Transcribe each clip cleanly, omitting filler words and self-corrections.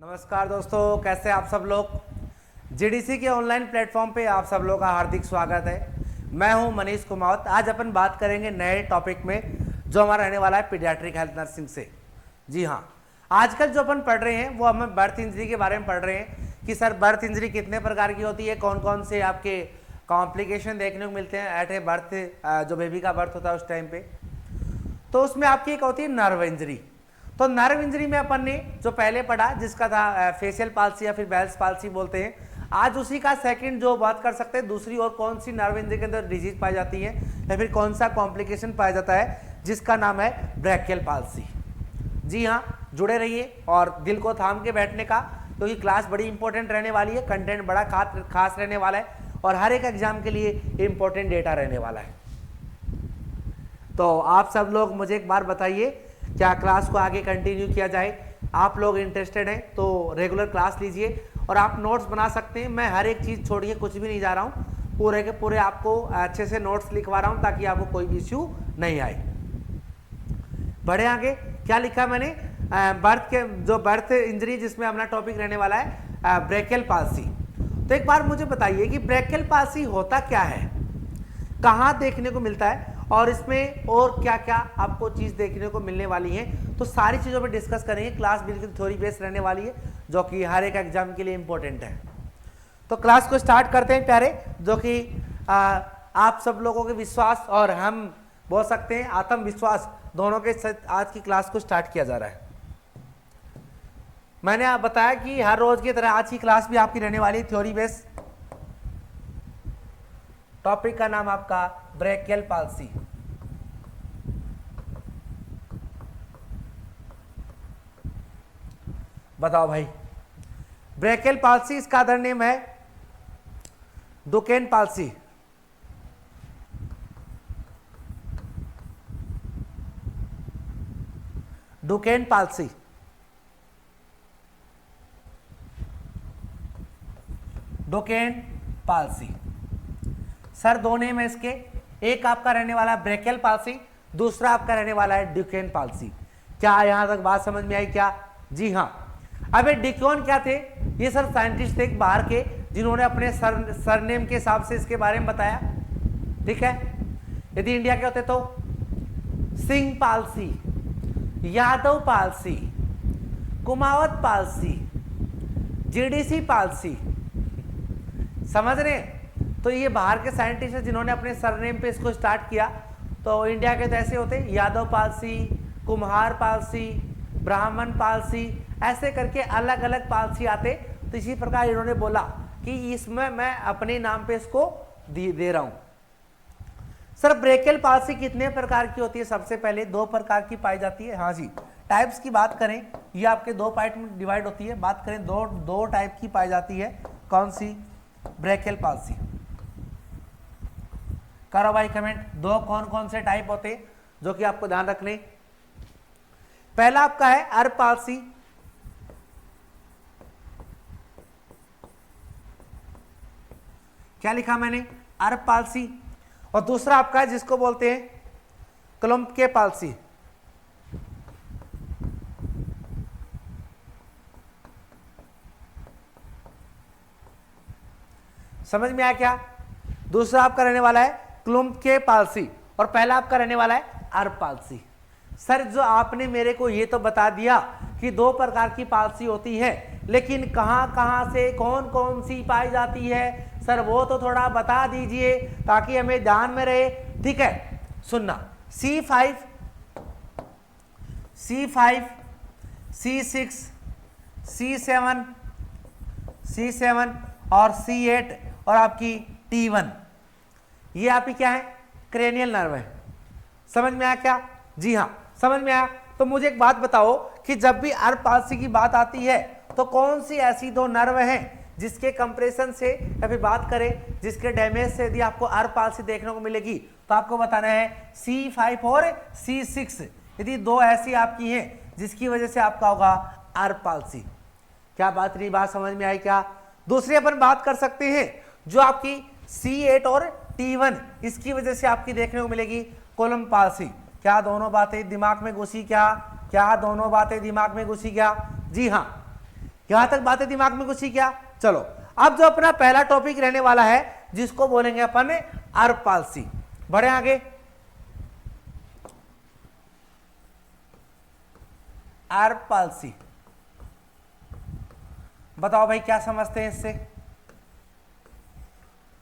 नमस्कार दोस्तों, कैसे आप सब लोग। जीडीसी के ऑनलाइन प्लेटफॉर्म पे आप सब लोग का हार्दिक स्वागत है। मैं हूं मनीष कुमावत। आज अपन बात करेंगे नए टॉपिक में जो हमारा रहने वाला है पीडियाट्रिक हेल्थ नर्सिंग से। जी हाँ, आजकल जो अपन पढ़ रहे हैं वो हमें बर्थ इंजरी के बारे में पढ़ रहे हैं कि सर बर्थ इंजरी कितने प्रकार की होती है, कौन कौन से आपके कॉम्प्लिकेशन देखने को मिलते हैं एट ए बर्थ, जो बेबी का बर्थ होता है उस टाइम पे। तो उसमें आपकी एक होती है नर्व इंजरी। तो नर्व इंजरी में अपन ने जो पहले पढ़ा जिसका था फेशियल पाल्सी या फिर बेल्स पाल्सी बोलते हैं, आज उसी का सेकंड जो बात कर सकते हैं दूसरी और कौन सी नर्व इंजरी के अंदर डिजीज पाई जाती है या फिर कौन सा कॉम्प्लिकेशन पाया जाता है जिसका नाम है ब्रैकियल पाल्सी। जी हाँ, जुड़े रहिए और दिल को थाम के बैठने का, क्योंकि क्लास बड़ी इंपॉर्टेंट रहने वाली है, कंटेंट बड़ा खास रहने वाला है और हर एक एग्जाम के लिए इंपॉर्टेंट डेटा रहने वाला है। तो आप सब लोग मुझे एक बार बताइए, क्या क्लास को आगे कंटिन्यू किया जाए? आप लोग इंटरेस्टेड हैं तो रेगुलर क्लास लीजिए और आप नोट्स बना सकते हैं। मैं हर एक चीज़ छोड़िए कुछ भी नहीं जा रहा हूँ, पूरे के पूरे आपको अच्छे से नोट्स लिखवा रहा हूँ ताकि आपको कोई भी इश्यू नहीं आए। बढ़े आगे, क्या लिखा मैंने? बर्थ इंजरी जिसमें अपना टॉपिक रहने वाला है ब्रैकियल पाल्सी। तो एक बार मुझे बताइए कि ब्रैकियल पाल्सी होता क्या है, कहाँ देखने को मिलता है और इसमें और क्या क्या आपको चीज़ देखने को मिलने वाली है। तो सारी चीज़ों पे डिस्कस करेंगे। क्लास बिल्कुल थ्योरी बेस्ड रहने वाली है जो कि हर एक एग्जाम के लिए इंपॉर्टेंट है। तो क्लास को स्टार्ट करते हैं प्यारे, जो कि आप सब लोगों के विश्वास और हम बोल सकते हैं आत्मविश्वास दोनों के साथ आज की क्लास को स्टार्ट किया जा रहा है। मैंने आप बताया कि हर रोज की तरह आज की क्लास भी आपकी रहने वाली है थ्योरी बेस्ड। टॉपिक का नाम आपका ब्रैकियल पाल्सी। बताओ भाई, ब्रैकियल पाल्सी इसका अदर नेम है Duchenne palsy. Duchenne palsy, Duchenne palsy. Sir दो नेम है इसके, एक आपका रहने वाला है ब्रैकियल पाल्सी, दूसरा आपका रहने वाला है डुकेन पाल्सी। क्या यहां तक बात समझ में आई क्या? जी हाँ। अब ये डिक्योन क्या थे? ये सर साइंटिस्ट थे बाहर के जिन्होंने अपने सरनेम के हिसाब से इसके बारे में बताया। ठीक है, यदि इंडिया के होते तो Singh palsy, Yadav palsy, Kumawat palsy, GDC palsy. समझ रहे? तो ये बाहर के साइंटिस्ट हैं जिन्होंने अपने सरनेम पे इसको स्टार्ट किया। तो इंडिया के तो ऐसे होते यादव पाल्सी, कुम्हार पाल्सी, ब्राह्मण पाल्सी, ऐसे करके अलग अलग पाल्सी आते। तो इसी प्रकार इन्होंने बोला कि इसमें मैं अपने नाम पे इसको दे रहा हूं। सर ब्रैकियल पाल्सी कितने प्रकार की होती है? सबसे पहले दो प्रकार की पाई जाती है। हाँ जी, टाइप्स की बात करें ये आपके दो पार्ट में डिवाइड होती है। बात करें दो टाइप की पाई जाती है। कौन सी? Brachial palsy. करो भाई कमेंट, दो कौन कौन से टाइप होते हैं जो कि आपको ध्यान रखने। पहला आपका है अर्ब पाल्सी। क्या लिखा मैंने? अर्ब पाल्सी। और दूसरा आपका है जिसको बोलते हैं क्लुम्पके पाल्सी। समझ में आया क्या? दूसरा आपका रहने वाला है क्लुम्पके पाल्सी और पहला आपका रहने वाला है अर्ब पाल्सी। सर जो आपने मेरे को ये तो बता दिया कि दो प्रकार की पाल्सी होती है, लेकिन कहां कहां से कौन कौन सी पाई जाती है सर वो तो थोड़ा बता दीजिए ताकि हमें ध्यान में रहे। ठीक है, सुनना। C5, C6, C7 और C8 और आपकी T1, ये आपकी क्या है? क्रेनियल नर्व है। समझ में आया क्या? जी हाँ, समझ में आया। तो मुझे एक बात बताओ कि जब भी अर्ब पाल्सी की बात आती है तो कौन सी ऐसी दो नर्व हैं जिसके कंप्रेशन से या फिर बात करें जिसके डैमेज से यदि आपको अर्ब पाल्सी देखने को मिलेगी तो आपको बताना है C5 और C6। यदि दो ऐसी आपकी हैं जिसकी वजह से आपका होगा अर्ब पाल्सी। क्या बात रही? बात समझ में आई क्या? दूसरी अपन बात कर सकते हैं जो आपकी C8 और T1, इसकी वजह से आपकी देखने को मिलेगी कोलम पाल्सी। क्या दोनों बातें दिमाग में घुसी क्या? क्या दोनों बातें दिमाग में घुसी क्या? जी हाँ। यहां तक बातें दिमाग में घुसी क्या? चलो अब जो अपना पहला टॉपिक रहने वाला है जिसको बोलेंगे अपन अर्ब पालसी। बढ़े आगे। अर्ब पालसी, बताओ भाई क्या समझते हैं इससे,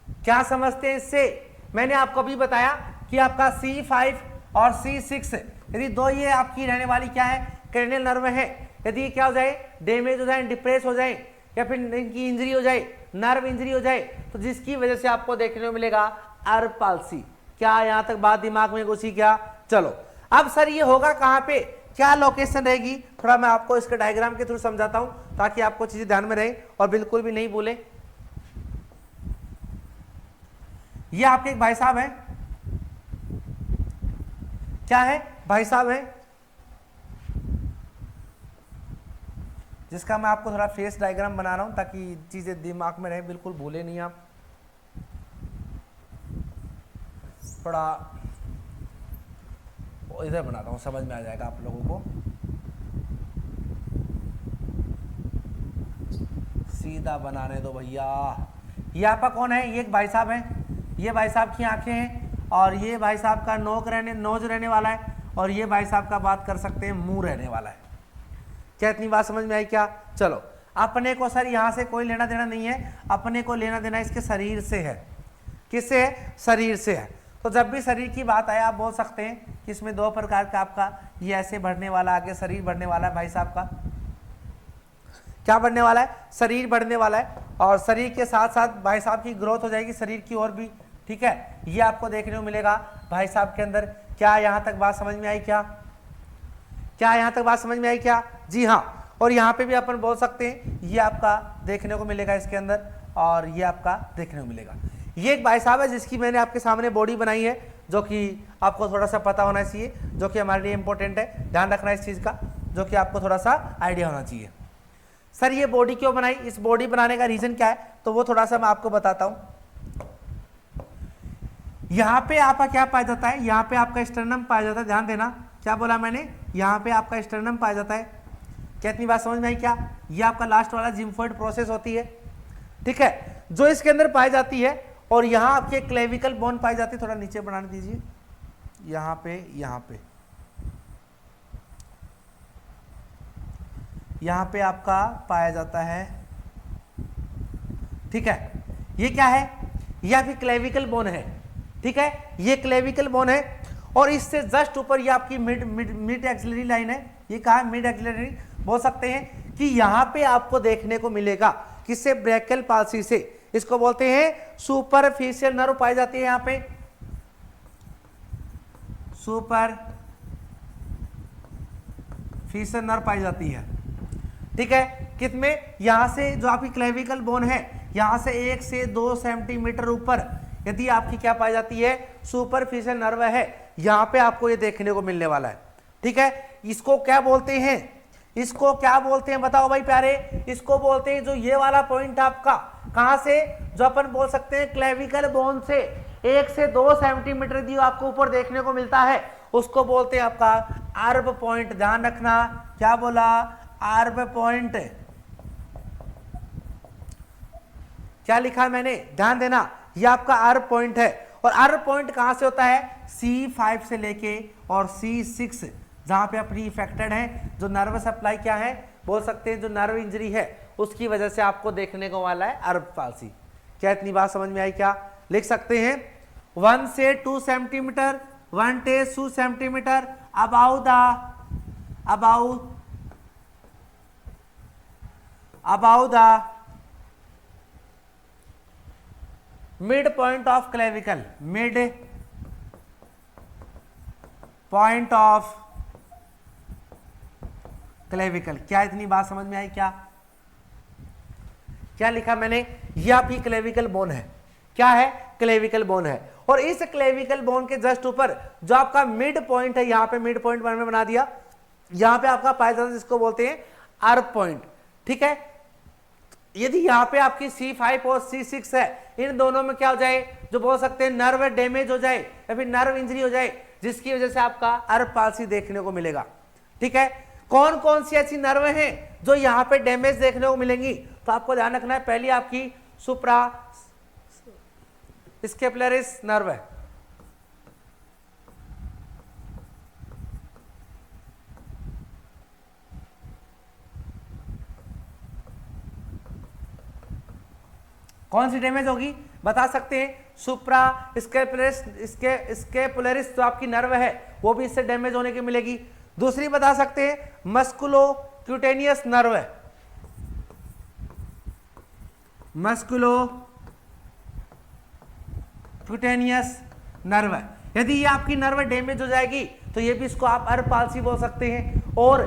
क्या समझते हैं इससे? मैंने आपको अभी बताया कि आपका C5 और C6 यदि दो ये आपकी रहने वाली क्या है, क्रेनियल नर्व है, यदि क्या हो जाए, डैमेज हो जाए, डिप्रेस हो जाए या फिर इनकी इंजरी हो जाए, नर्व इंजरी हो जाए, तो जिसकी वजह से आपको देखने को मिलेगा अर्ब पालसी। क्या यहां तक बात दिमाग में घुसी क्या? चलो अब सर ये होगा कहां पे, क्या लोकेशन रहेगी, थोड़ा मैं आपको इसके डायग्राम के थ्रू समझाता हूं ताकि आपको चीजें ध्यान में रहे और बिल्कुल भी नहीं भूले। ये आपके एक भाई साहब हैं, क्या है, भाई साहब हैं, जिसका मैं आपको थोड़ा फेस डायग्राम बना रहा हूं ताकि चीजें दिमाग में रहे, बिल्कुल भूले नहीं आप। थोड़ा इधर बनाता हूं, समझ में आ जाएगा आप लोगों को। सीधा बनाने दो भैया। ये आपका कौन है? ये एक भाई साहब हैं, ये भाई साहब की आंखें हैं और ये भाई साहब का नोज रहने वाला है और ये भाई साहब का बात कर सकते हैं मुंह रहने वाला है। क्या इतनी बात समझ में आई क्या? चलो अपने को सर यहाँ से कोई लेना देना नहीं है, अपने को लेना देना इसके शरीर से है। किससे है? शरीर से है। तो जब भी शरीर की बात आए आप बोल सकते हैं कि इसमें दो प्रकार का आपका ये ऐसे बढ़ने वाला, आगे शरीर बढ़ने वाला है, भाई साहब का क्या बढ़ने वाला है? शरीर बढ़ने वाला है और शरीर के साथ साथ भाई साहब की ग्रोथ हो जाएगी शरीर की और भी, ठीक है, ये आपको देखने को मिलेगा भाई साहब के अंदर। क्या यहां तक बात समझ में आई क्या? क्या यहां तक बात समझ में आई क्या? जी हाँ। और यहाँ पे भी अपन बोल सकते हैं ये आपका देखने को मिलेगा इसके अंदर और ये आपका देखने को मिलेगा। ये एक भाई साहब है जिसकी मैंने आपके सामने बॉडी बनाई है, जो कि आपको थोड़ा सा पता होना चाहिए, जो कि हमारे लिए इंपॉर्टेंट है, ध्यान रखना इस चीज का, जो कि आपको थोड़ा सा आइडिया होना चाहिए। सर ये बॉडी क्यों बनाई, इस बॉडी बनाने का रीजन क्या है, तो वो थोड़ा सा मैं आपको बताता हूं। यहां पे आपका क्या पाया जाता है, यहां पे आपका स्टर्नम पाया जाता है, ध्यान देना क्या बोला मैंने, यहां पे आपका स्टर्नम पाया जाता है। क्या इतनी बात समझ में आई क्या? ये आपका लास्ट वाला जिम्फोइड प्रोसेस होती है, ठीक है, जो इसके अंदर पाई जाती है। और यहां आपके क्लेविकल बोन पाई जाती है, थोड़ा नीचे बनाने दीजिए, यहां पे यहां पे आपका पाया जाता है, ठीक है। ये क्या है? ये आपकी क्लेविकल बोन है, ठीक है, ये क्लेविकल बोन है और इससे जस्ट ऊपर ये आपकी मिड एक्सिलरी लाइन है। ये कहा है? मिड एक्सिलरी बोल सकते हैं कि यहां पे आपको देखने को मिलेगा किससे? ब्रैकियल पाल्सी से। इसको बोलते हैं सुपरफिशियल नर्व पाई जाती है, यहां पे सुपरफिशियल नर्व पाई जाती है, ठीक है। कितने? यहां से जो आपकी क्लेविकल बोन है यहां से 1 से 2 सेंटीमीटर ऊपर यदि आपकी क्या पाई जाती है? सुपरफिशियल नर्व है, यहां पे आपको ये देखने को मिलने वाला है, ठीक है। इसको क्या बोलते हैं, इसको क्या बोलते हैं बताओ भाई प्यारे? इसको बोलते हैं जो ये वाला पॉइंट आपका कहां से, जो अपन बोल सकते हैं क्लेविकल बोन से 1 से 2 सेंटीमीटर दी आपको ऊपर देखने को मिलता है, उसको बोलते हैं आपका अर्ब पॉइंट। ध्यान रखना, क्या बोला? अर्ब पॉइंट। क्या लिखा मैंने? ध्यान देना, ये आपका अर्ब पॉइंट है। और अर्ब पॉइंट कहां से होता है? C5 से लेके और C6 जहां पे अपनी इफेक्टेड है, जो नर्व सप्लाई क्या है बोल सकते हैं, जो नर्व इंजरी है उसकी वजह से आपको देखने को वाला है अर्ब पाल्सी। क्या इतनी बात समझ में आई क्या? लिख सकते हैं 1 से 2 सेंटीमीटर, 1 से 2 centimetre about the mid point of clavicle, mid point of clavicle. क्या इतनी बात समझ में आई क्या? क्या लिखा मैंने? यह आपकी क्लेविकल बोन है, क्या है? क्लेविकल बोन है। और इस क्लेविकल बोन के जस्ट ऊपर जो आपका मिड पॉइंट है, यहां पे मिड पॉइंट मैंने बना दिया, यहां पे आपका पाया जाता है जिसको बोलते हैं अर्ब पॉइंट, ठीक है। यदि यहाँ पे आपकी C5 और C6 है, इन दोनों में क्या हो जाए, जो बोल सकते हैं नर्व डैमेज हो जाए या फिर नर्व इंजरी हो जाए, जिसकी वजह से आपका अर्ब पाल्सी देखने को मिलेगा, ठीक है। कौन कौन सी ऐसी नर्व हैं जो यहाँ पे डैमेज देखने को मिलेंगी तो आपको ध्यान रखना है, पहली आपकी सुप्रा स्केपुलरिस नर्व है, कौन सी डैमेज होगी बता सकते हैं? सुप्रा स्केपुलरिस जो आपकी नर्व है वो भी इससे डैमेज होने की मिलेगी। दूसरी बता सकते हैं मस्कुलो क्यूटेनियस नर्व है, मस्कुलो क्यूटेनियस नर्व है। यदि ये आपकी नर्व डैमेज हो जाएगी तो ये भी इसको आप अर्ब पाल्सी बोल सकते हैं। और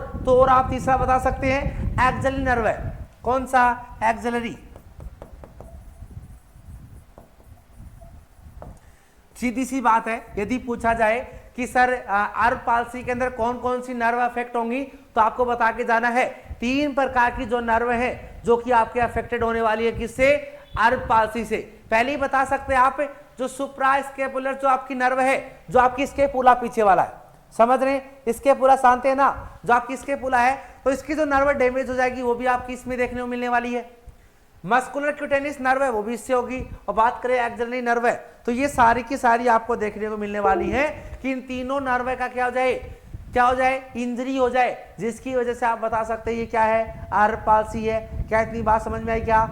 आप तीसरा बता सकते हैं एक्सिलरी नर्व है, कौन सा? एक्सिलरी। सीधी सी बात है, यदि पूछा जाए कि सर अर्ब पाल्सी के अंदर कौन कौन सी नर्व अफेक्ट होंगी तो आपको बता के जाना है 3 प्रकार की जो नर्व है जो कि आपके अफेक्टेड होने वाली है, किससे? अर्ब पाल्सी से। पहले बता सकते हैं आप जो सुप्रा स्केपुलर जो आपकी नर्व है, जो आपकी स्केपुला पीछे वाला है, समझ रहे हैं? स्केपुला जानते हैं ना, जो आपकी स्केपुला है, तो इसकी जो नर्व डैमेज हो जाएगी वो भी आपकी इसमें देखने को मिलने वाली है। मस्कुलर क्यूटेनियस नर्व है वो भी इससे होगी। और बात करें एक्सिलरी नर्व है तो ये सारी की सारी आपको देखने को मिलने वाली है कि इन तीनों नर्व का क्या हो जाए? इंजरी हो जाए, जिसकी वजह से आप बता सकते हैं ये क्या है? अर्ब पाल्सी है। क्या इतनी बात समझ में आई क्या?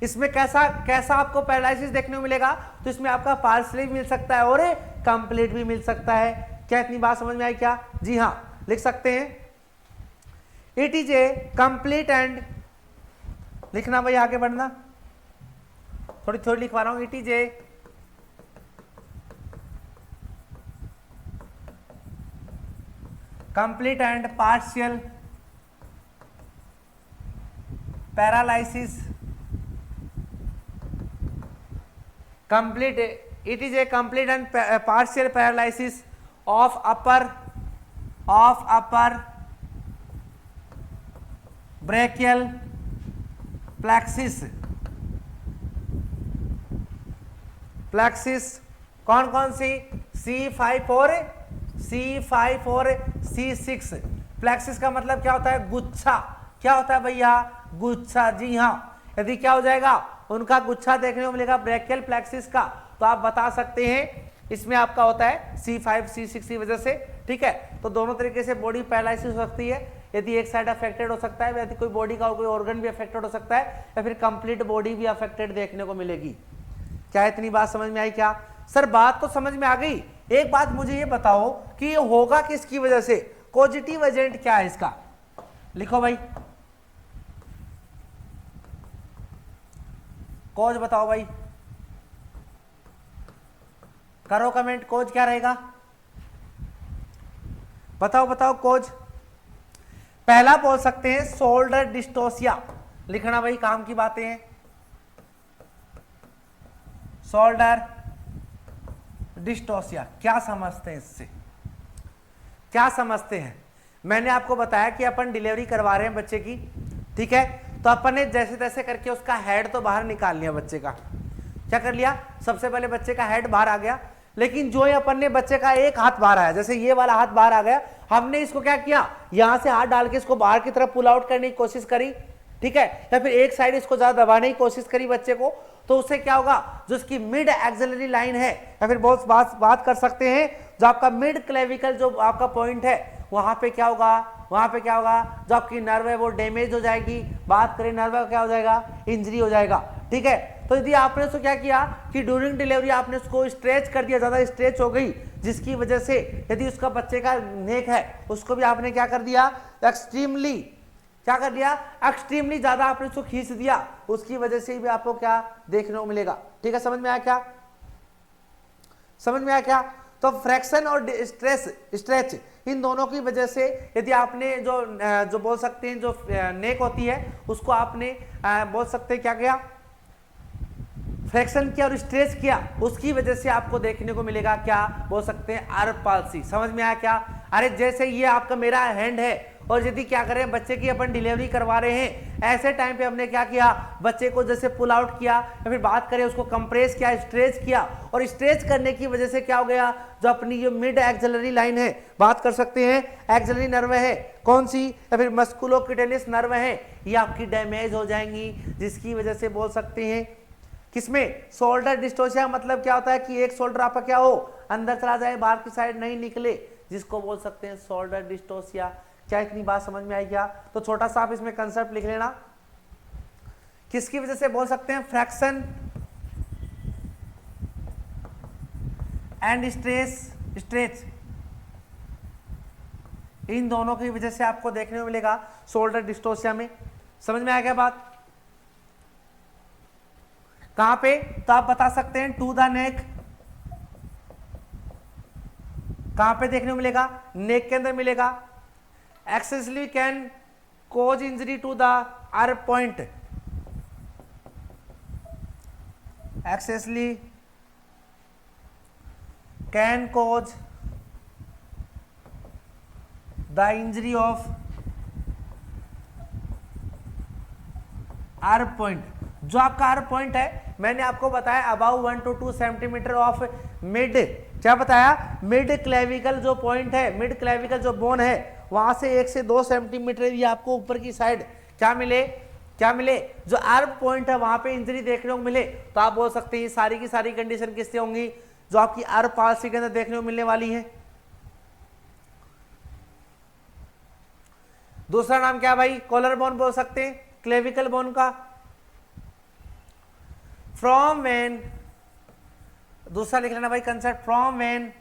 इसमें कैसा आपको पैरालिसिस देखने को मिलेगा? तो इसमें आपका पार्शियली भी मिल सकता है और कंप्लीट भी मिल सकता है। क्या इतनी बात समझ में आई क्या? जी हाँ, लिख सकते हैं it is a complete and, लिखना भाई, आगे बढ़ना, थोड़ी थोड़ी लिखवा रहा हूं। It is a complete and partial paralysis, it is a complete and partial paralysis of upper brachial plexus कौन कौन सी? C5 और C6। प्लेक्सिस का मतलब क्या होता है? गुच्छा। क्या होता है भैया? गुच्छा। जी हाँ, यदि क्या हो जाएगा? उनका गुच्छा देखने को मिलेगा ब्रेकियल प्लेक्सिस का, तो आप बता सकते हैं इसमें आपका होता है C5 C6 की वजह से। ठीक है, तो दोनों तरीके से बॉडी पैरालिसिस हो सकती है। यदि एक साइड अफेक्टेड हो सकता है, यदि कोई बॉडी का कोई ऑर्गन भी अफेक्टेड हो सकता है, या फिर कंप्लीट बॉडी भी अफेक्टेड देखने को मिलेगी। क्या इतनी बात समझ में आई क्या? सर बात तो समझ में आ गई। एक बात मुझे ये बताओ कि ये होगा किसकी वजह से? पॉजिटिव एजेंट क्या है इसका? लिखो भाई, कोज बताओ भाई, करो कमेंट, कोज क्या रहेगा? बताओ कोज। पहला बोल सकते हैं शोल्डर डिस्टोसिया, लिखना भाई, काम की बातें हैं। शोल्डर डिस्टोसिया क्या समझते हैं इससे? क्या समझते हैं? मैंने आपको बताया कि अपन डिलीवरी करवा रहे हैं बच्चे की, ठीक है, तो अपन ने जैसे तैसे करके उसका हेड तो बाहर निकाल लिया बच्चे का। क्या कर लिया? सबसे पहले बच्चे का हेड बाहर आ गया, लेकिन जो ही अपन ने बच्चे का एक हाथ बाहर आया, जैसे ये वाला हाथ बाहर आ गया, हमने इसको क्या किया? यहां से हाथ डाल के इसको बाहर की तरफ पुल आउट करने की कोशिश करी, ठीक है, या फिर एक साइड इसको ज्यादा दबाने की कोशिश करी बच्चे को, तो उससे क्या होगा? जो उसकी मिड एक्सिलरी लाइन है, या फिर बहुत बात कर सकते हैं जो आपका मिड क्लेविकल जो आपका पॉइंट है, वहां पे क्या होगा? जो आपकी नर्व है वो डैमेज हो जाएगी। बात करें नर्व का, क्या हो जाएगा? इंजरी हो जाएगा। ठीक है, तो यदि आपने उसको क्या किया कि ड्यूरिंग डिलीवरी आपने उसको स्ट्रेच कर दिया, ज्यादा स्ट्रेच हो गई, जिसकी वजह से यदि उसका बच्चे का नेक है उसको भी आपने क्या कर दिया? एक्सट्रीमली ज्यादा आपने उसको खींच दिया, उसकी वजह से भी आपको क्या देखने को मिलेगा? ठीक है, समझ में आया क्या? तो फ्रैक्शन और स्ट्रेच इन दोनों की वजह से यदि आपने जो बोल सकते हैं जो नेक होती है उसको आपने बोल सकते हैं क्या किया? फ्रैक्शन किया और स्ट्रेच किया, उसकी वजह से आपको देखने को मिलेगा क्या बोल सकते हैं? अर्ब पाल्सी। समझ में आया क्या? अरे जैसे ये आपका मेरा हैंड है और यदि क्या करें बच्चे की अपन डिलीवरी करवा रहे हैं, ऐसे टाइम पे हमने क्या किया, बच्चे को जैसे पुल आउट किया या फिर बात करें उसको कंप्रेस किया, स्ट्रेच किया, और स्ट्रेच करने की वजह से क्या हो गया, जो अपनी जो मिड एक्सिलरी लाइन है, बात कर सकते हैं एक्सिलरी नर्व है कौन सी, या फिर मस्कुलोक्यूटेनियस नर्व है, ये आपकी डैमेज हो जाएंगी, जिसकी वजह से बोल सकते हैं किसमें, शोल्डर डिस्टोशिया। मतलब क्या होता है कि एक शोल्डर आपका क्या हो, अंदर चला जाए, बाहर की साइड नहीं निकले, जिसको बोल सकते हैं शोल्डर डिस्टोशिया। क्या इतनी बात समझ में आई क्या? तो छोटा सा आप इसमें कंसेप्ट लिख लेना, किसकी वजह से बोल सकते हैं, फ्रैक्शन एंड स्ट्रेच, इन दोनों की वजह से आपको देखने को मिलेगा शोल्डर डिस्टोशिया में। समझ में आ गया बात? कहां पे, तो आप बता सकते हैं टू द नेक, कहां पे देखने को मिलेगा, नेक के अंदर मिलेगा। एक्सेसली can cause injury to the are point, एक्सेसली can cause the injury of are point. जो आपका आर पॉइंट है, मैंने आपको बताया about 1 to 2 centimetre of mid, क्या बताया, मिड क्लेविकल जो पॉइंट है, मिड क्लेविकल जो बोन है, वहां से 1 से 2 सेंटीमीटर ये आपको ऊपर की साइड क्या मिले, जो आर पॉइंट है वहां पे इंजरी देखने को मिले, तो आप बोल सकते हैं सारी की सारी कंडीशन किससे होंगी, जो आपकी आर पाल्सी के अंदर देखने को मिलने वाली है। दूसरा नाम क्या भाई, कॉलर बोन बोल सकते हैं, क्लेविकल बोन का। फ्रॉम वेन, दूसरा लिख लेना भाई concept, from when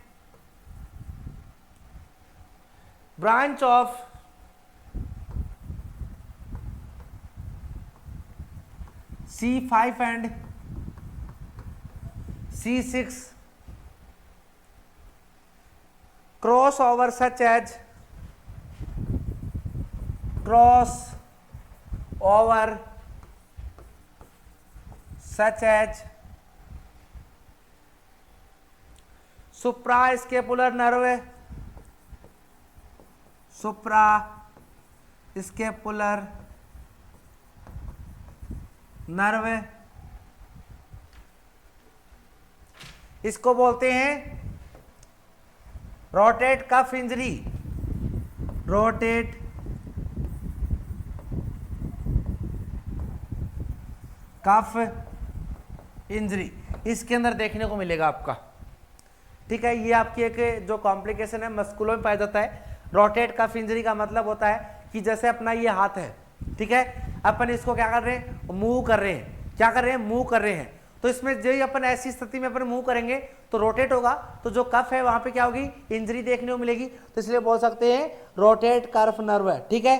branch of C5 and C6 cross over such as, cross over such as supraescapular nerve, supraescapular nerve, इसको बोलते हैं rotate cuff injury, rotate cuff injury, इसके अंदर देखने को मिलेगा आपका। ठीक है, ये आपकी एक जो कॉम्प्लिकेशन है मस्कुलो में पाया जाता है। रोटेट कफ इंजरी का मतलब होता है कि जैसे अपना ये हाथ है, ठीक है, अपन इसको क्या कर रहे हैं, मूव कर रहे हैं, क्या कर रहे हैं, मूव कर रहे हैं, तो इसमें जो अपन ऐसी स्थिति में अपन मूव करेंगे तो रोटेट होगा, तो जो कफ है वहां पे क्या होगी, इंजरी देखने को मिलेगी, तो इसलिए बोल सकते हैं रोटेट कर्फ नर्व है। ठीक है,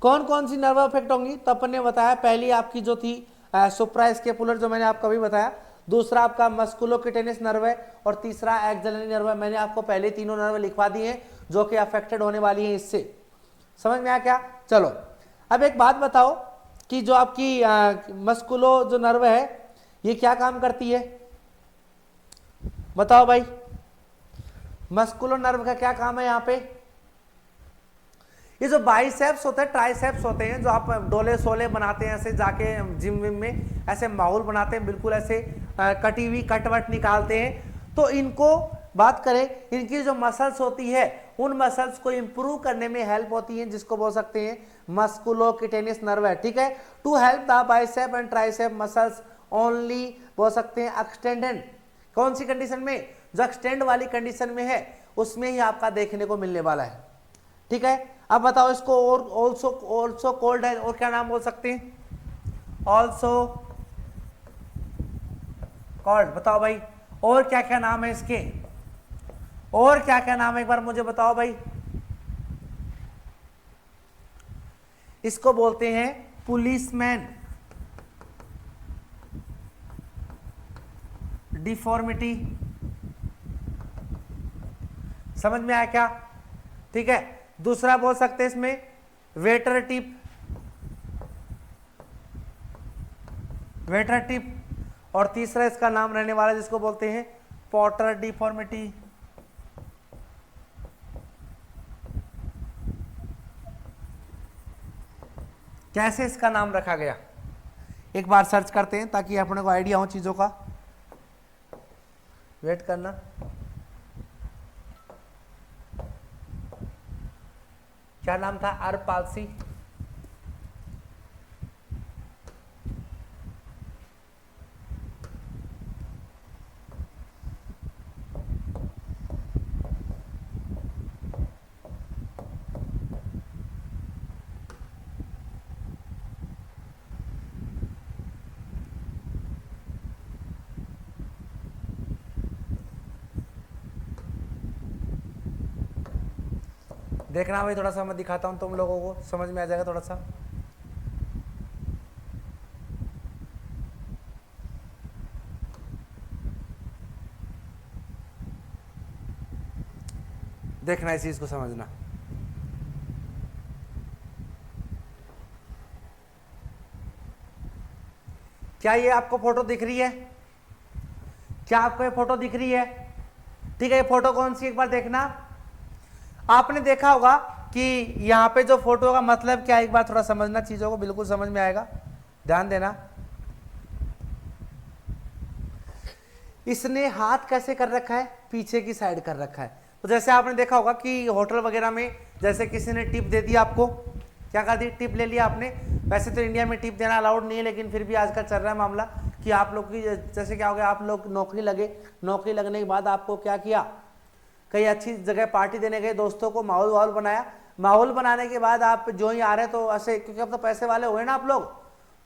कौन कौन सी नर्व अफेक्ट होंगी, तो अपन ने बताया पहली आपकी जो थी सुप्रास्केपुलर, जो मैंने आपको अभी बताया, दूसरा आपका मस्कुलोक्यूटेनियस नर्व है, और तीसरा एक्सिलरी नर्व है। मैंने आपको पहले तीनों नर्व लिखवा दिए हैं जो कि अफेक्टेड होने वाली हैं इससे। समझ में आया क्या? चलो अब एक बात बताओ कि जो आपकी मस्कुलो जो नर्व है ये क्या काम करती है, बताओ भाई, मस्कुलो नर्व का क्या काम है यहाँ पे? ये जो बाइसेप्स होते हैं, ट्राइसेप्स होते हैं, जो आप डोले सोले बनाते हैं, ऐसे जाके जिम विम में ऐसे माहौल बनाते हैं, बिल्कुल ऐसे कटी हुई कटवट निकालते हैं, तो इनको बात करें, इनकी जो मसल्स होती है उन मसल्स को इंप्रूव करने में हेल्प होती है, जिसको बोल सकते हैं मस्कुलोक्यूटेनियस नर्व है। ठीक है, to help the bicep and tricep muscles only, बोल सकते हैं एक्सटेंडेड, कौन सी कंडीशन में, जो एक्सटेंड वाली कंडीशन में है उसमें ही आपका देखने को मिलने वाला है। ठीक है, अब बताओ इसको, और ऑल्सो कोल्ड है, और क्या नाम बोल सकते हैं, ऑल्सो कॉल्ड, बताओ भाई, और क्या क्या नाम है इसके, और क्या क्या नाम है एक बार मुझे बताओ भाई। इसको बोलते हैं पुलिसमैन डिफॉर्मिटी। समझ में आया क्या? ठीक है, दूसरा बोल सकते हैं इसमें वेटर टिप, वेटर टिप, और तीसरा इसका नाम रहने वाला जिसको बोलते हैं पॉटर डिफॉर्मिटी। कैसे इसका नाम रखा गया, एक बार सर्च करते हैं ताकि अपने को आइडिया हो चीजों का। वेट करना। क्या नाम था? अरब पालसी। देखना भाई, थोड़ा सा मैं दिखाता हूं तुम लोगों को, समझ में आ जाएगा थोड़ा सा। देखना इस चीज को समझना। क्या ये आपको फोटो दिख रही है? क्या आपको ये फोटो दिख रही है? ठीक है, ये फोटो कौन सी, एक बार देखना। आपने देखा होगा कि यहां पे जो फोटो का मतलब क्या है, एक बार थोड़ा समझना, चीजों को बिल्कुल समझ में आएगा, ध्यान देना। इसने हाथ कैसे कर रखा है? पीछे की साइड कर रखा है। तो जैसे आपने देखा होगा कि होटल वगैरह में जैसे किसी ने टिप दे दी आपको, क्या कर दी? टिप ले लिया आपने। वैसे तो इंडिया में टिप देना अलाउड नहीं है, लेकिन फिर भी आजकल चल रहा है मामला कि आप लोग की जैसे क्या हो गया, आप लोग नौकरी लगे, नौकरी लगने के बाद आपको क्या किया, कई अच्छी जगह पार्टी देने गए, दोस्तों को माहौल वाहौल बनाया। माहौल बनाने के बाद आप जो ही आ रहे तो ऐसे, क्योंकि अब तो पैसे वाले हुए ना आप लोग,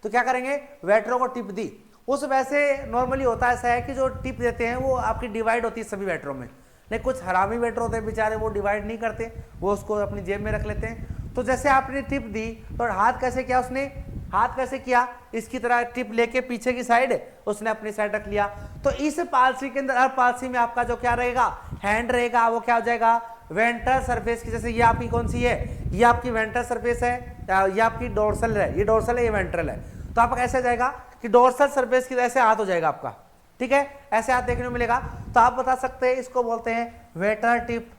तो क्या करेंगे, वेटरों को टिप दी। उस वैसे नॉर्मली होता ऐसा है कि जो टिप देते हैं वो आपकी डिवाइड होती है सभी वेटरों में, लेकिन कुछ हरामी वेटर होते हैं बेचारे, वो डिवाइड नहीं करते, वो उसको अपनी जेब में रख लेते हैं। तो जैसे आपने टिप दी तो हाथ कैसे किया उसने, हाथ कैसे किया, इसकी तरह टिप लेके पीछे की साइड उसने अपनी साइड रख लिया। तो इस पॉलिसी के अंदर, हर पॉलिसी में आपका जो क्या रहेगा, हैंड रहेगा, वो क्या हो जाएगा, वेंट्रल सरफेस की। जैसे ये आपकी कौन सी है, ये आपकी वेंट्रल सरफेस है, ये आपकी डोर्सल है, ये डोर्सल है, ये वेंट्रल है। तो आपका कैसे जाएगा कि डोर्सल सरफेस की ऐसे हाथ हो जाएगा आपका, ठीक है, ऐसे हाथ देखने को मिलेगा। तो आप बता सकते हैं इसको बोलते हैं वेटर टिप।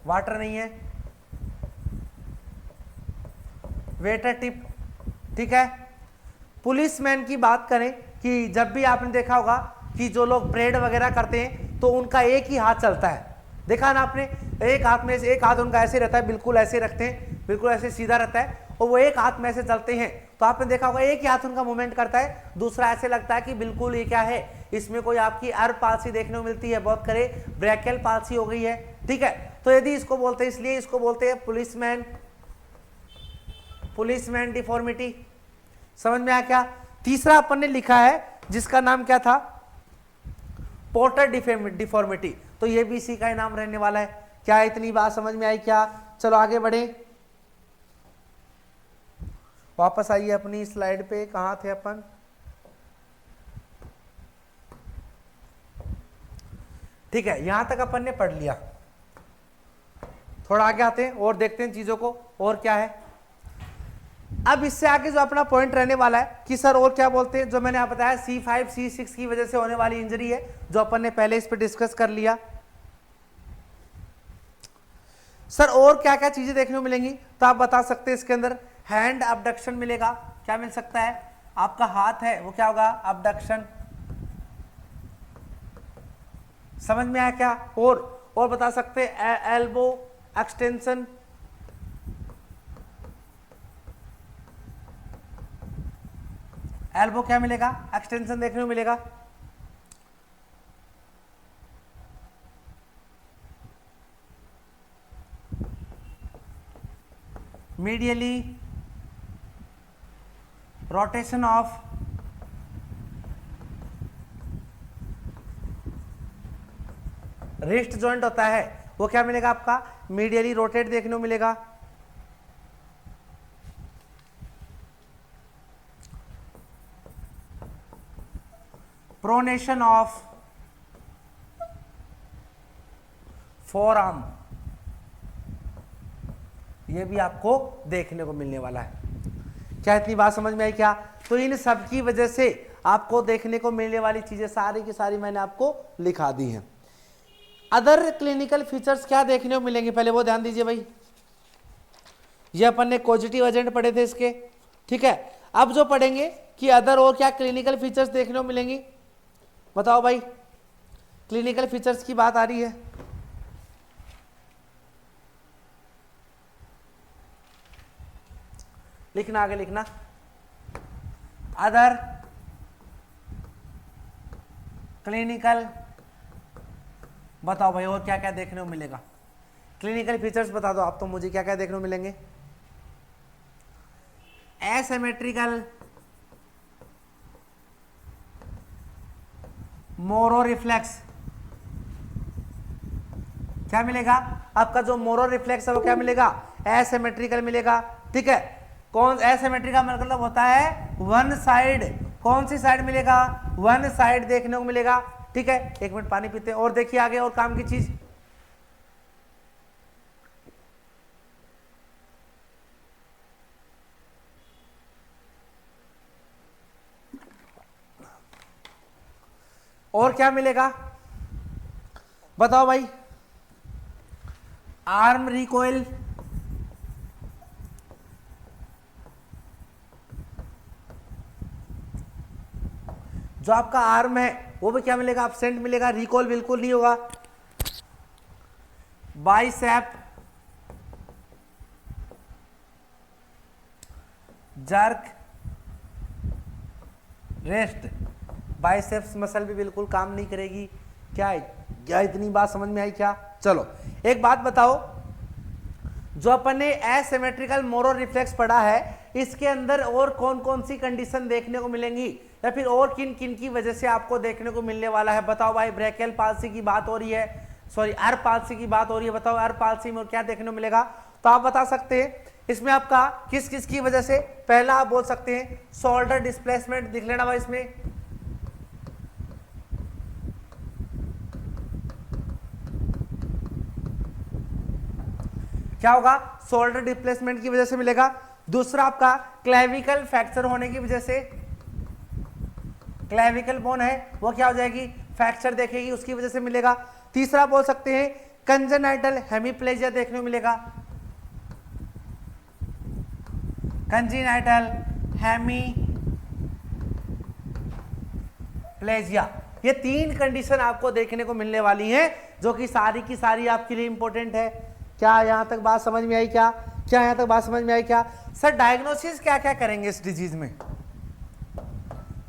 वाटर नहीं है, वेटर टिप, ठीक है। पुलिसमैन की बात करें कि जब भी आपने देखा होगा कि जो लोग परेड वगैरह करते हैं तो उनका एक ही हाथ चलता है, देखा ना आपने, एक हाथ में से, एक हाथ उनका ऐसे रहता है, बिल्कुल ऐसे रखते हैं, बिल्कुल ऐसे सीधा रहता है, और वो एक हाथ में ऐसे चलते हैं। तो आपने देखा होगा एक ही हाथ उनका मूवमेंट करता है, दूसरा ऐसे लगता है कि बिल्कुल ये क्या है, इसमें कोई आपकी अरब पालसी देखने को मिलती है, बहुत करे ब्रैकियल पालसी हो गई है, ठीक है। तो यदि इसको बोलते हैं, इसलिए इसको बोलते हैं पुलिसमैन, पुलिसमैन डिफॉर्मिटी। समझ में आया क्या? तीसरा अपन ने लिखा है जिसका नाम क्या था, पोर्टर डिफॉर्मिटी। तो ये भी इसी का ही नाम रहने वाला है। क्या इतनी बात समझ में आई क्या? चलो आगे बढ़े, वापस आइए अपनी स्लाइड पे, कहां थे अपन, ठीक है, यहां तक अपन ने पढ़ लिया। थोड़ा आगे आते हैं और देखते हैं चीजों को, और क्या है। अब इससे आगे जो अपना पॉइंट रहने वाला है कि सर और क्या बोलते हैं, जो मैंने आप बताया C5 C6 की वजह से होने वाली इंजरी है, जो अपन ने पहले इस पे डिस्कस कर लिया। सर और क्या क्या चीजें देखने को मिलेंगी, तो आप बता सकते हैं इसके अंदर हैंड अबडक्शन मिलेगा। क्या मिल सकता है, आपका हाथ है वो क्या होगा, अबडक्शन। समझ में आया क्या? और बता सकते हैं एल्बो एक्सटेंशन, एल्बो क्या मिलेगा, एक्सटेंशन देखने को मिलेगा। Medially rotation of wrist joint होता है, वो क्या मिलेगा आपका, मीडियली रोटेट देखने को मिलेगा। प्रोनेशन ऑफ फोरआर्म, ये भी आपको देखने को मिलने वाला है। क्या इतनी बात समझ में आई क्या? तो इन सब की वजह से आपको देखने को मिलने वाली चीजें सारी की सारी मैंने आपको लिखा दी हैं। अदर क्लिनिकल फीचर्स क्या देखने को मिलेंगे, पहले वो ध्यान दीजिए भाई। ये अपन ने पॉजिटिव एजेंट पढ़े थे इसके, ठीक है। अब जो पढ़ेंगे कि अदर और क्या क्लिनिकल फीचर्स देखने को मिलेंगी, बताओ भाई, क्लिनिकल फीचर्स की बात आ रही है। लिखना, आगे लिखना, अदर क्लिनिकल, बताओ भाई और क्या क्या देखने को मिलेगा। क्लिनिकल फीचर्स बता दो आप तो मुझे, क्या क्या देखने को मिलेंगे। एसिमेट्रिकल मोरो रिफ्लेक्स, क्या मिलेगा आपका जो मोरो रिफ्लेक्स है वो क्या मिलेगा, एसिमेट्रिकल मिलेगा, ठीक है। कौन एसिमेट्रिकल मतलब होता है वन साइड, कौन सी साइड मिलेगा, वन साइड देखने को मिलेगा, ठीक है। एक मिनट पानी पीते हैं और देखिए आगे और काम की चीज। और क्या मिलेगा बताओ भाई, आर्म रिकॉइल, जो आपका आर्म है वो भी क्या मिलेगा, एब्सेंट मिलेगा, रिकॉल बिल्कुल नहीं होगा। Bicep jerk rest, biceps muscle भी बिल्कुल काम नहीं करेगी। क्या इतनी बात समझ में आई क्या? चलो एक बात बताओ, जो अपन ने एसिमेट्रिकल मोरो रिफ्लेक्स पढ़ा है, इसके अंदर और कौन कौन सी कंडीशन देखने को मिलेंगी या फिर और किन किन की वजह से आपको देखने को मिलने वाला है? बताओ भाई, ब्रेकियल पाल्सी की बात हो रही है, सॉरी अर पाल्सी की बात हो रही है, बताओ अर पाल्सी में और क्या देखने को मिलेगा? तो आप बता सकते हैं इसमें आपका किस किस की वजह से। पहला आप बोल सकते हैं शोल्डर डिस्प्लेसमेंट, दिख लेना भाई इसमें, क्या होगा, शोल्डर डिस्प्लेसमेंट की वजह से मिलेगा। दूसरा आपका क्लेविकल फ्रैक्चर होने की वजह से, क्लेविकल बोन है वो क्या हो जाएगी, फ्रैक्चर देखेगी, उसकी वजह से मिलेगा। तीसरा बोल सकते हैं कंजेनाइटल हेमीप्लेजिया देखने को मिलेगा, कंजेनाइटल हेमीप्लेजिया। ये तीन कंडीशन आपको देखने को मिलने वाली हैं, जो कि सारी की सारी आपके लिए इंपॉर्टेंट है। क्या यहां तक बात समझ में आई क्या? क्या यहां तक बात समझ में आई क्या? सर डायग्नोसिस क्या क्या करेंगे इस डिजीज में?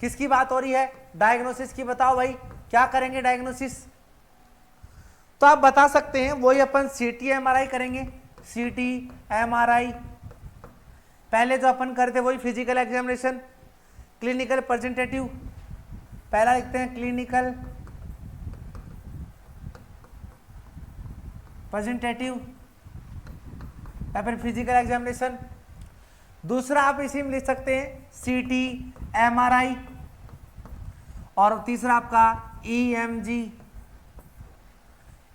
किसकी बात हो रही है? डायग्नोसिस की बताओ भाई, क्या करेंगे डायग्नोसिस? तो आप बता सकते हैं वही अपन सीटी एमआरआई करेंगे, सीटी एमआरआई। पहले जो अपन करते वही फिजिकल एग्जामिनेशन, क्लिनिकल प्रेजेंटेटिव, पहला लिखते हैं क्लिनिकल प्रेजेंटेटिव या फिर फिजिकल एग्जामिनेशन। दूसरा आप इसी में लिख सकते हैं सीटी एमआरआई, और तीसरा आपका ईएमजी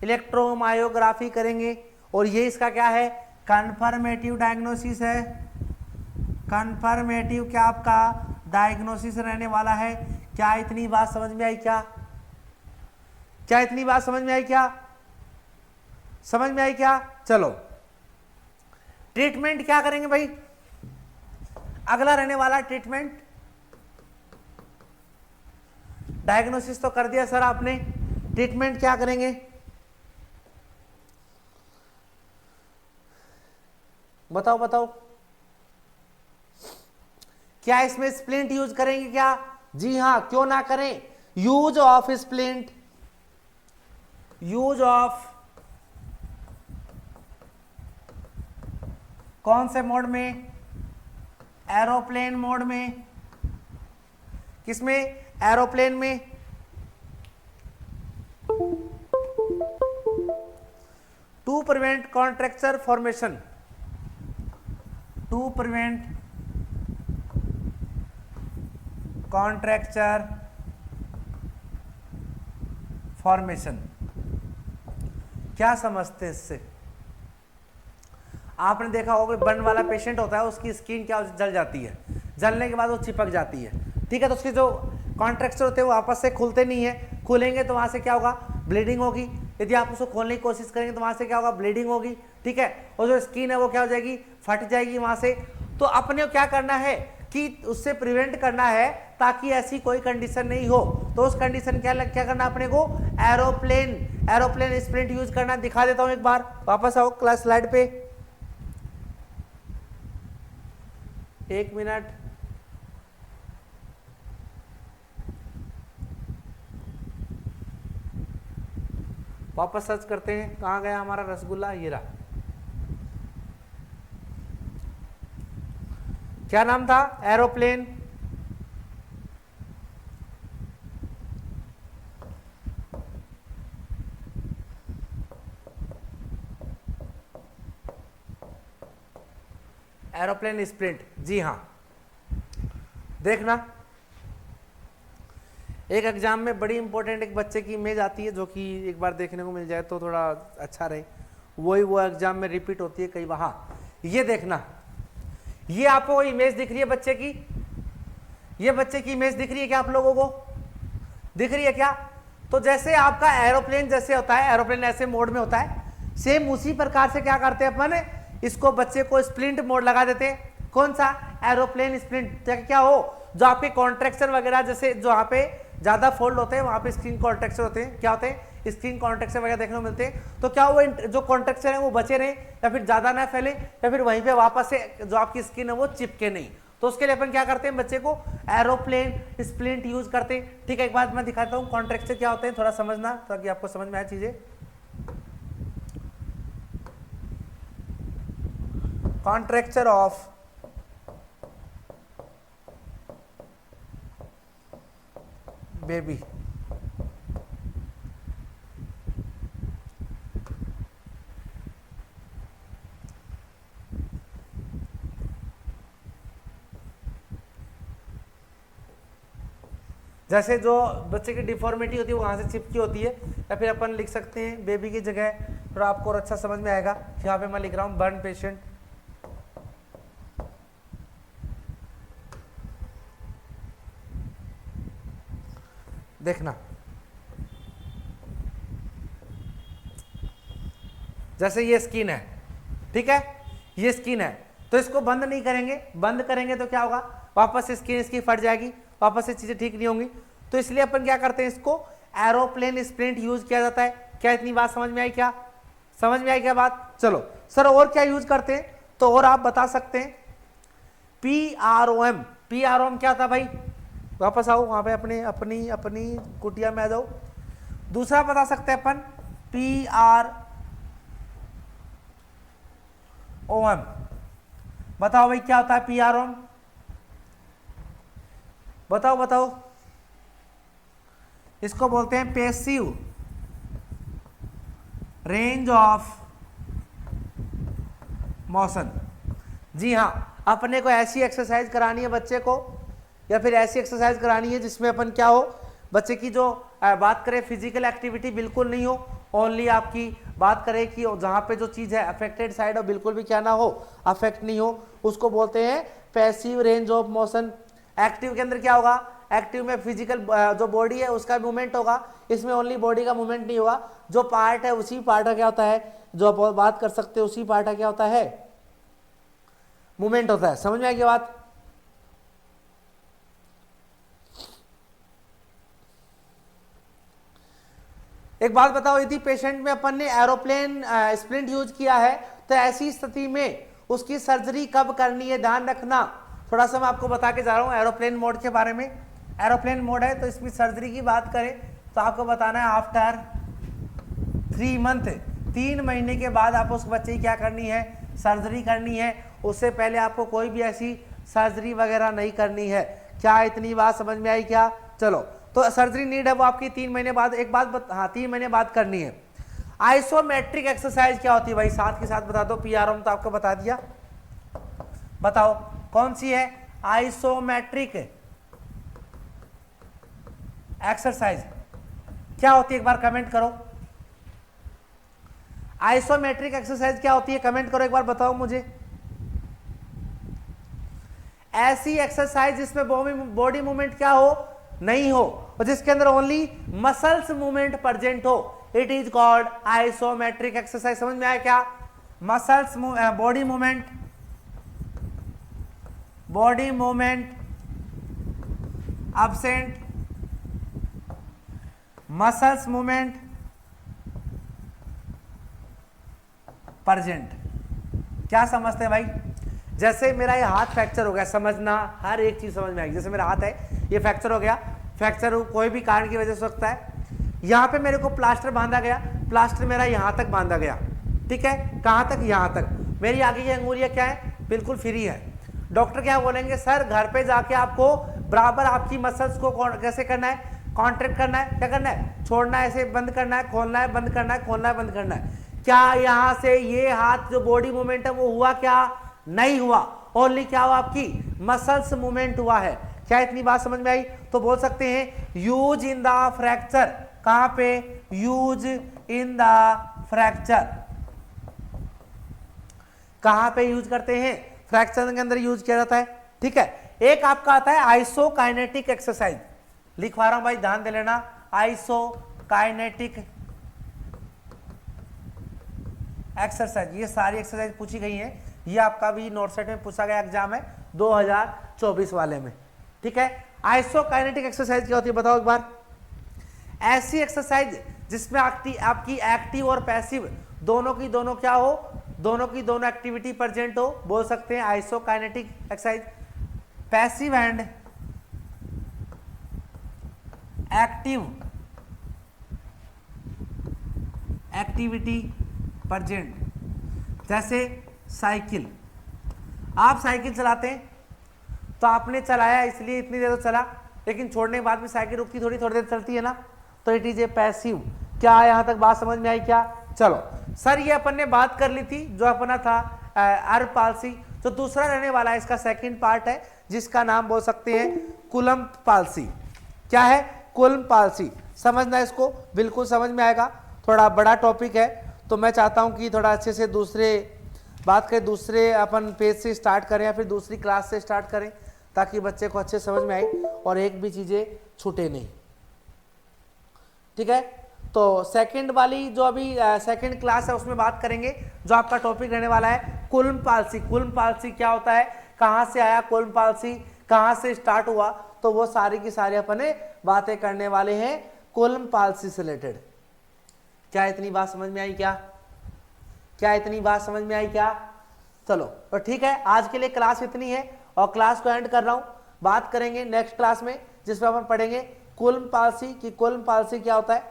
इलेक्ट्रोमायोग्राफी करेंगे। और ये इसका क्या है, कन्फर्मेटिव डायग्नोसिस है, कन्फर्मेटिव क्या आपका डायग्नोसिस रहने वाला है। क्या इतनी बात समझ में आई क्या? क्या इतनी बात समझ में आई क्या? समझ में आई क्या? चलो ट्रीटमेंट क्या करेंगे भाई? अगला रहने वाला ट्रीटमेंट, डायग्नोसिस तो कर दिया सर आपने, ट्रीटमेंट क्या करेंगे बताओ बताओ? क्या इसमें स्प्लिंट यूज करेंगे क्या? जी हां, क्यों ना करें, use of splint, use of कौन से मोड में? एरोप्लेन मोड में। किसमें? एरोप्लेन में। To prevent contracture formation, to prevent contracture formation. क्या समझते हैं इससे? आपने देखा होगा बर्न वाला पेशेंट होता है, उसकी स्किन क्या जल जाती है, जलने के बाद वो चिपक जाती है, ठीक है। तो उसके जो कॉन्ट्रैक्चर होते हैं वो आपस से खुलते नहीं है, खुलेंगे तो वहां से क्या होगा, ब्लीडिंग होगी, यदि आप उसको खोलने की कोशिश करेंगे तो वहां से क्या होगा, ब्लीडिंग होगी, ठीक है, और जो स्किन है वो क्या हो जाएगी, फट जाएगी वहां से। तो अपने को क्या करना है कि उससे प्रिवेंट करना है ताकि ऐसी कोई कंडीशन नहीं हो। तो उस कंडीशन क्या करना अपने को, एरोप्लेन स्प्रिंट यूज करना। दिखा देता हूं एक बार, वापस आओ क्लास स्लाइड पे, 1 मिनट। वापस सर्च करते हैं, कहां गया हमारा रसगुल्ला, ये रहा। क्या नाम था, एरोप्लेन स्प्रिंट। जी हाँ, देखना एक एग्जाम में बड़ी इंपॉर्टेंट एक बच्चे की इमेज आती है जो कि एक बार देखने को मिल जाए तो थोड़ा अच्छा रहे, वही वो एग्जाम में रिपीट होती है कई बार। हाँ, ये देखना, ये आपको इमेज दिख रही है बच्चे की, ये बच्चे की इमेज दिख रही है क्या, आप लोगों को दिख रही है क्या? तो जैसे आपका एरोप्लेन जैसे होता है, एरोप्लेन ऐसे मोड में होता है, सेम उसी प्रकार से क्या करते हैं अपन, इसको बच्चे को स्प्लिंट मोड लगा देते हैं। कौन सा, एरोप्लेन स्प्लिंट। क्या हो, जो आपके कॉन्ट्रैक्शन वगैरह जैसे जो यहाँ पे ज्यादा फोल्ड होते हैं वहां पे स्क्रीन कॉन्ट्रैक्शन होते हैं, क्या होते हैं, स्क्रीन कॉन्ट्रैक्शन वगैरह देखने को मिलते हैं। तो क्या वो जो कॉन्ट्रैक्शन है वो बचे रहे या फिर ज्यादा ना फैले या फिर वहीं पे वापस से जो आपकी स्किन है वो चिपके नहीं। तो उसके लिए अपन क्या करते हैं, बच्चे को एरोप्लेन स्प्लिंट यूज करते हैं। ठीक है, एक बात मैं दिखाता हूँ कॉन्ट्रैक्शन क्या होते हैं, थोड़ा समझना ताकि आपको समझ में आए चीजें। कॉन्ट्रैक्चर ऑफ बेबी, जैसे जो बच्चे की डिफॉर्मिटी होती है वो वहां से चिपकी होती है, या फिर अपन लिख सकते हैं बेबी की जगह, थोड़ा आपको और अच्छा समझ में आएगा। यहाँ पे मैं लिख रहा हूं बर्न पेशेंट। देखना, जैसे ये स्किन है, ठीक है, ये स्किन है, तो इसको बंद नहीं करेंगे, बंद करेंगे तो क्या होगा, वापस से स्किन इसकी फट जाएगी, वापस से चीजें ठीक नहीं होंगी। तो इसलिए अपन क्या करते हैं, इसको एरोप्लेन स्प्रिंट यूज किया जाता है। क्या इतनी बात समझ में आई, क्या समझ में आई क्या बात? चलो सर और क्या यूज करते हैं, तो और आप बता सकते हैं PROM। PROM क्या था भाई, वापस आओ वहां पे अपने अपनी अपनी कुटिया में आ जाओ। दूसरा बता सकते हैं अपन PROM। बताओ भाई क्या होता है PROM, बताओ बताओ। इसको बोलते हैं पैसिव रेंज ऑफ मोशन। जी हाँ, अपने को ऐसी एक्सरसाइज करानी है बच्चे को, या फिर ऐसी एक्सरसाइज करानी है जिसमें अपन क्या हो, बच्चे की जो बात करें फिजिकल एक्टिविटी बिल्कुल नहीं हो, ओनली आपकी बात करें कि जहां पे जो चीज है अफेक्टेड साइड हो बिल्कुल भी क्या ना हो, अफेक्ट नहीं हो, उसको बोलते हैं passive range of motion. Active के अंदर क्या होगा, एक्टिव में फिजिकल जो बॉडी है उसका मूवमेंट होगा, इसमें ओनली बॉडी का मूवमेंट नहीं होगा, जो पार्ट है उसी पार्ट का क्या होता है, जो आप बात कर सकते हो उसी पार्ट का क्या होता है, मूवमेंट होता है। समझ में आएगी बात? एक बात बताओ, यदि पेशेंट में अपन ने एरोप्लेन स्प्लिंट यूज किया है तो ऐसी स्थिति में उसकी सर्जरी कब करनी है, ध्यान रखना। थोड़ा सा मैं आपको बता के जा रहा हूं एरोप्लेन मोड के बारे में। एरोप्लेन मोड है तो इसमें सर्जरी की बात करें तो आपको बताना है आफ्टर 3 मंथ, 3 महीने के बाद आप उस बच्चे की क्या करनी है, सर्जरी करनी है। उससे पहले आपको कोई भी ऐसी सर्जरी वगैरह नहीं करनी है। क्या इतनी बात समझ में आई क्या? चलो, तो सर्जरी नीड है वो आपकी 3 महीने बाद, एक बात हाँ 3 महीने बाद करनी है। आइसोमेट्रिक एक्सरसाइज क्या होती है भाई, साथ के साथ बता दो। PROM तो आपको बता दिया, बताओ कौन सी है आइसोमेट्रिक एक्सरसाइज, क्या होती है एक बार कमेंट करो। आइसोमेट्रिक एक्सरसाइज क्या होती है, कमेंट करो एक बार, बताओ मुझे। ऐसी एक्सरसाइज जिसमें बॉडी मूवमेंट क्या हो, नहीं हो, और जिसके अंदर ओनली मसल्स मूवमेंट प्रेजेंट हो। It is called isometric exercise. समझ में आया क्या? Muscles body movement absent, muscles movement present. क्या समझते हैं भाई? जैसे मेरा ये हाथ फ्रैक्चर हो गया, समझना, हर एक चीज समझ में आएगी। जैसे मेरा हाथ है ये फ्रैक्चर हो गया, फ्रैक्चर कोई भी कारण की वजह से हो सकता है। यहां पे मेरे को प्लास्टर बांधा गया, प्लास्टर मेरा यहां तक बांधा गया, ठीक है, कहां तक? यहां तक। मेरी आगे की अंगुलियां क्या है? बिल्कुल फ्री है। डॉक्टर क्या बोलेंगे? सर घर पे जाके आपको बराबर आपकी मसल्स को कैसे करना है? कॉन्ट्रैक्ट करना है। क्या करना है? छोड़ना है, ऐसे बंद करना है, खोलना है, बंद करना है, खोलना है, बंद करना है। क्या यहां से ये हाथ जो बॉडी मूवमेंट है वो हुआ क्या? नहीं हुआ। ओनली क्या हुआ? आपकी मसल्स मूवमेंट हुआ है। क्या इतनी बात समझ में आई? तो बोल सकते हैं यूज इन द फ्रैक्चर। कहां पे? Use in the fracture. कहां पे यूज करते हैं? फ्रैक्चर के अंदर यूज किया जाता है, ठीक है। एक आपका आता है आइसोकाइनेटिक एक्सरसाइज, लिखवा रहा हूं भाई, ध्यान दे लेना। आइसोकाइनेटिक एक्सरसाइज, ये सारी एक्सरसाइज पूछी गई है। ये आपका भी नोट सेट में पूछा गया एग्जाम है 2024 वाले में, ठीक है। आइसोकाइनेटिक एक्सरसाइज क्या होती है बताओ एक बार? ऐसी एक्सरसाइज जिसमें आपकी एक्टिव और पैसिव दोनों की दोनों क्या हो? दोनों की दोनों एक्टिविटी प्रेजेंट हो, बोल सकते हैं isokinetic exercise. Passive and active activity present. जैसे साइकिल, आप साइकिल चलाते हैं तो आपने चलाया इसलिए इतनी देर तो चला, लेकिन छोड़ने के बाद में साइकिल रुकती थोड़ी देर चलती है ना, तो इट इज ए पैसिव। क्या यहां तक बात समझ में आई क्या? चलो सर, ये अपन ने बात कर ली थी जो अपना था अर्ब पालसी। तो दूसरा रहने वाला है, इसका सेकंड पार्ट है जिसका नाम बोल सकते हैं कुलम्ब पालसी। क्या है? Klumpke palsy. समझना इसको, बिल्कुल समझ में आएगा। थोड़ा बड़ा टॉपिक है तो मैं चाहता हूं कि थोड़ा अच्छे से बात करें, दूसरे अपन पेज से स्टार्ट करें या फिर दूसरी क्लास से स्टार्ट करें, ताकि बच्चे को अच्छे समझ में आए और एक भी चीजें छूटे नहीं, ठीक है। तो सेकंड वाली जो अभी सेकंड क्लास है उसमें बात करेंगे, जो आपका टॉपिक रहने वाला है कुलम्ब पालसी। कुलम्ब पालसी क्या होता है, कहां से आया कुलम्ब पालसी, कहां से स्टार्ट हुआ, तो वो सारी की सारी अपने बातें करने वाले हैं कुलम्ब पालसी से रिलेटेड। क्या इतनी बात समझ में आई क्या? क्या इतनी बात समझ में आई क्या? चलो तो ठीक है, आज के लिए क्लास इतनी है और क्लास को एंड कर रहा हूं। बात करेंगे नेक्स्ट क्लास में जिसमें अपन पढ़ेंगे कुलम्ब पालसी की। कुलम्ब पालसी क्या होता है?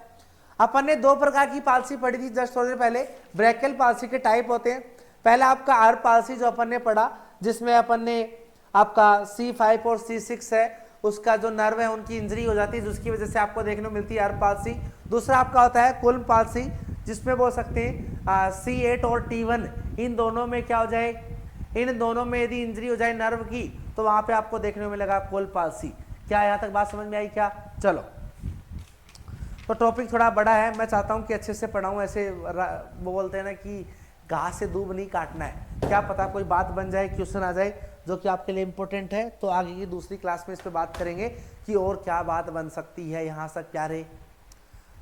अपन ने दो प्रकार की पालसी पढ़ी थी जस्ट थोड़ी देर पहले। ब्रैकेल पालसी के टाइप होते हैं। पहला आपका अर्ब पालसी जो अपन ने पढ़ा, जिसमें अपन ने आपका C5 और C6 है, उसका जो नर्व है उनकी इंजरी हो जाती है, जिसकी वजह से आपको देखने को मिलती है अर्ब पालसी। दूसरा आपका होता है कुलम्ब पालसी, जिसमें बोल सकते हैं C8 और T1, इन दोनों में क्या हो जाए, इन दोनों में यदि इंजरी हो जाए नर्व की, तो वहां पे आपको देखने को मिलेगा कुलम्ब पालसी। क्या यहां तक बात समझ में आई क्या? चलो, तो टॉपिक थोड़ा बड़ा है, मैं चाहता हूं कि अच्छे से पढ़ाऊं। ऐसे वो बोलते हैं ना कि घास से दूब नहीं काटना है, क्या पता कोई बात बन जाए, क्वेश्चन आ जाए जो कि आपके लिए इंपॉर्टेंट है। तो आगे की दूसरी क्लास में इस पर बात करेंगे कि और क्या बात बन सकती है। यहाँ तक प्यारे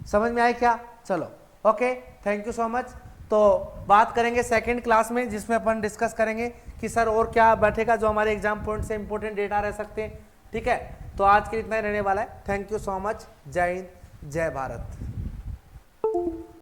समझ में आए क्या? चलो okay, thank you so much. तो बात करेंगे सेकंड क्लास में, जिसमें अपन डिस्कस करेंगे कि सर और क्या बैठेगा जो हमारे एग्जाम पॉइंट से इंपॉर्टेंट डेटा रह सकते हैं, ठीक है। तो आज के लिए इतना ही रहने वाला है। Thank you so much. जय हिंद, जय भारत।